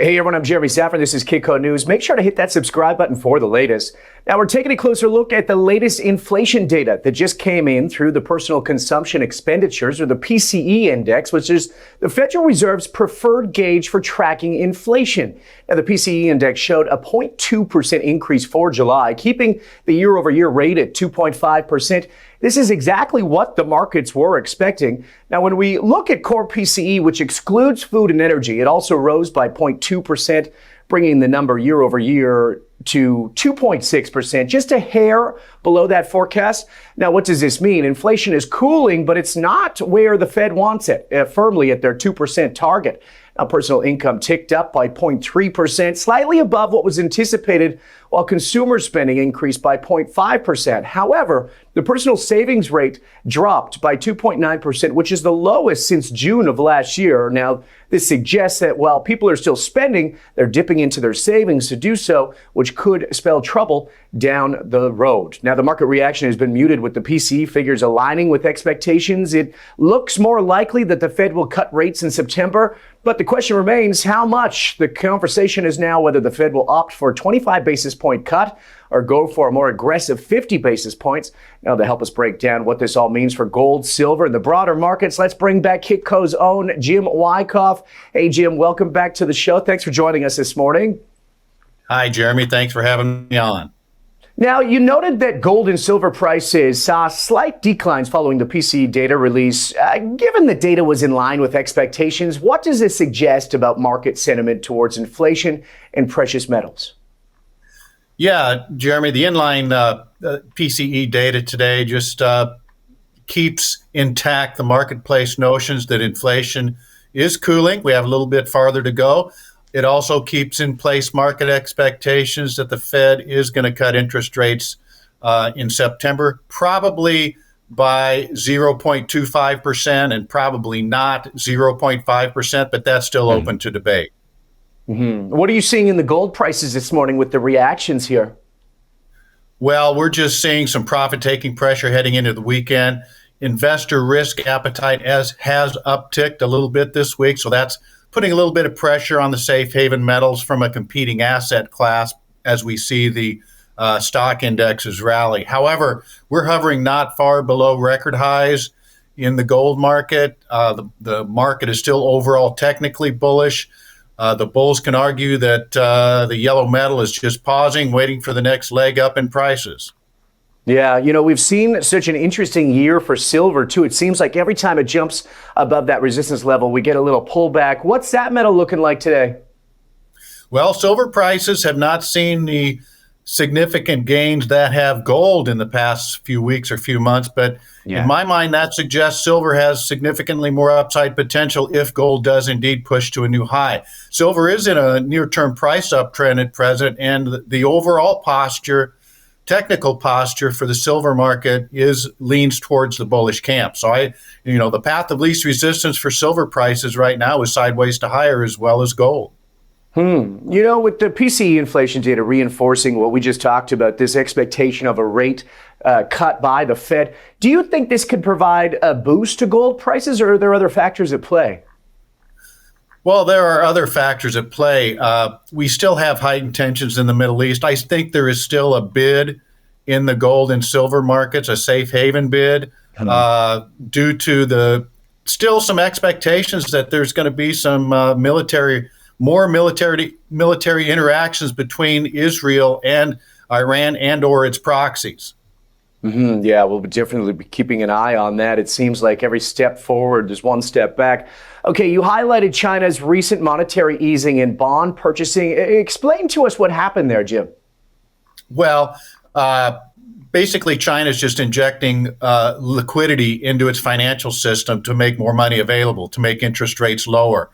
Hey everyone, I'm Jeremy Szafron. This is Kitco News. Make sure to hit that subscribe button for the latest. Now we're taking a closer look at the latest inflation data that just came in through the Personal Consumption Expenditures, or the PCE index, which is the Federal Reserve's preferred gauge for tracking inflation. Now the PCE index showed a 0.2% increase for July, keeping the year-over-year rate at 2.5%. This is exactly what the markets were expecting. Now, when we look at core PCE, which excludes food and energy, it also rose by 0.2%, bringing the number year over year to 2.6%, just a hair below that forecast. Now, what does this mean? Inflation is cooling, but it's not where the Fed wants it, firmly at their 2% target. Now, personal income ticked up by 0.3%, slightly above what was anticipated, while consumer spending increased by 0.5%. However, the personal savings rate dropped by 2.9%, which is the lowest since June of last year. Now, this suggests that while people are still spending, they're dipping into their savings to do so, which could spell trouble down the road. Now, the market reaction has been muted with the PCE figures aligning with expectations. It looks more likely that the Fed will cut rates in September, but the question remains how much. The conversation is now whether the Fed will opt for a 25 basis point cut or go for a more aggressive 50 basis points. Now, to help us break down what this all means for gold, silver, and the broader markets, let's bring back Kitco's own Jim Wyckoff. Hey, Jim, welcome back to the show. Thanks for joining us this morning. Hi, Jeremy. Thanks for having me on. Now, you noted that gold and silver prices saw slight declines following the PCE data release. Given the data was in line with expectations, what does this suggest about market sentiment towards inflation and precious metals? Yeah, Jeremy, the inline PCE data today just keeps intact the marketplace notions that inflation is cooling. We have a little bit farther to go. It also keeps in place market expectations that the Fed is going to cut interest rates in September, probably by 0.25% and probably not 0.5%, but that's still open to debate. What are you seeing in the gold prices this morning with the reactions here? Well, we're just seeing some profit-taking pressure heading into the weekend. Investor risk appetite has upticked a little bit this week, so that's putting a little bit of pressure on the safe haven metals from a competing asset class as we see the stock indexes rally. However, we're hovering not far below record highs in the gold market. The market is still overall technically bullish. The bulls can argue that the yellow metal is just pausing, waiting for the next leg up in prices. Yeah, we've seen such an interesting year for silver, too. It seems like every time it jumps above that resistance level, we get a little pullback. What's that metal looking like today? Well, silver prices have not seen the significant gains that have gold in the past few weeks or few months. But in my mind, that suggests silver has significantly more upside potential if gold does indeed push to a new high. Silver is in a near-term price uptrend at present, and the overall technical posture for the silver market leans towards the bullish camp. So the path of least resistance for silver prices right now is sideways to higher as well as gold. With the PCE inflation data reinforcing what we just talked about, this expectation of a rate cut by the Fed, do you think this could provide a boost to gold prices, or are there other factors at play? Well, there are other factors at play. We still have heightened tensions in the Middle East. I think there is still a bid in the gold and silver markets, a safe haven bid, due to still some expectations that there's going to be some military interactions between Israel and Iran and or its proxies. Yeah, we'll definitely be keeping an eye on that. It seems like every step forward, there's one step back. Okay, you highlighted China's recent monetary easing and bond purchasing. Explain to us what happened there, Jim. Well, basically, China's just injecting liquidity into its financial system to make more money available, to make interest rates lower.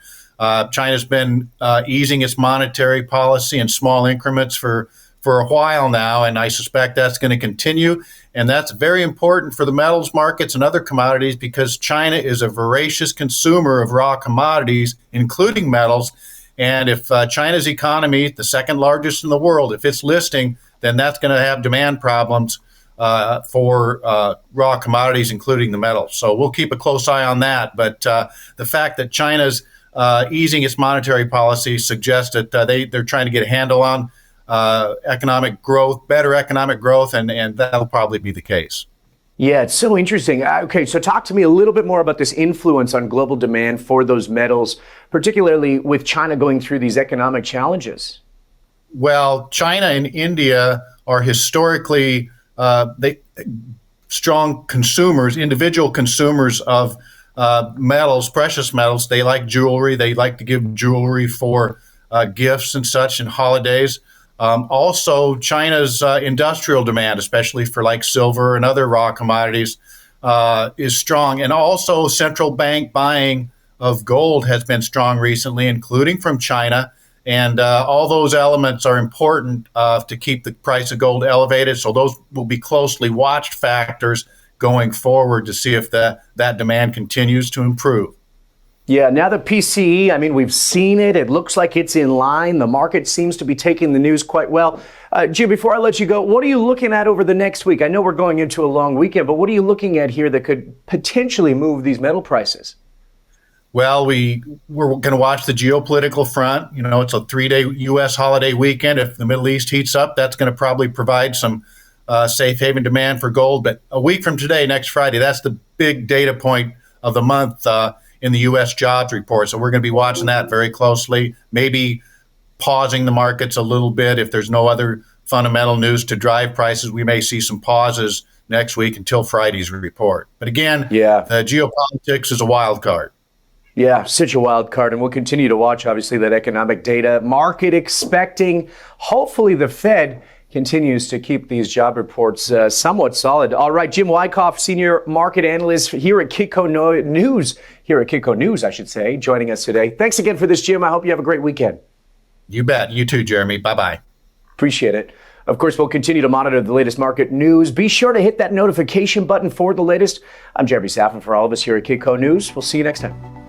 China's been easing its monetary policy in small increments for a while now, and I suspect that's going to continue. And that's very important for the metals markets and other commodities because China is a voracious consumer of raw commodities, including metals. And if China's economy, the second largest in the world, if it's listing, then that's going to have demand problems for raw commodities, including the metals. So we'll keep a close eye on that. But the fact that China's easing its monetary policy suggests that they're trying to get a handle on economic growth, better economic growth, and that'll probably be the case. Yeah, it's so interesting. Okay, so talk to me a little bit more about this influence on global demand for those metals, particularly with China going through these economic challenges. Well, China and India are historically strong consumers, individual consumers of metals, precious metals. They like jewelry. They like to give jewelry for gifts and such and holidays. Also, China's industrial demand, especially for like silver and other raw commodities, is strong. And also central bank buying of gold has been strong recently, including from China. And all those elements are important to keep the price of gold elevated. So those will be closely watched factors going forward to see if that demand continues to improve. Yeah, now the PCE, I mean, we've seen it. It looks like it's in line. The market seems to be taking the news quite well. Jim, before I let you go, what are you looking at over the next week? I know we're going into a long weekend, but what are you looking at here that could potentially move these metal prices? Well, we're going to watch the geopolitical front. You know, it's a 3-day U.S. holiday weekend. If the Middle East heats up, that's going to probably provide some safe haven demand for gold. But a week from today, next Friday, that's the big data point of the month in the U.S. jobs report. So we're going to be watching that very closely, maybe pausing the markets a little bit. If there's no other fundamental news to drive prices, we may see some pauses next week until Friday's report. But again, the geopolitics is a wild card. Yeah, such a wild card, and we'll continue to watch, obviously, that economic data. Market expecting, hopefully, the Fed continues to keep these job reports somewhat solid. All right, Jim Wyckoff, Senior Market Analyst here at Kitco News, I should say, joining us today. Thanks again for this, Jim. I hope you have a great weekend. You bet. You too, Jeremy. Bye-bye. Appreciate it. Of course, we'll continue to monitor the latest market news. Be sure to hit that notification button for the latest. I'm Jeremy Szafron for all of us here at Kitco News. We'll see you next time.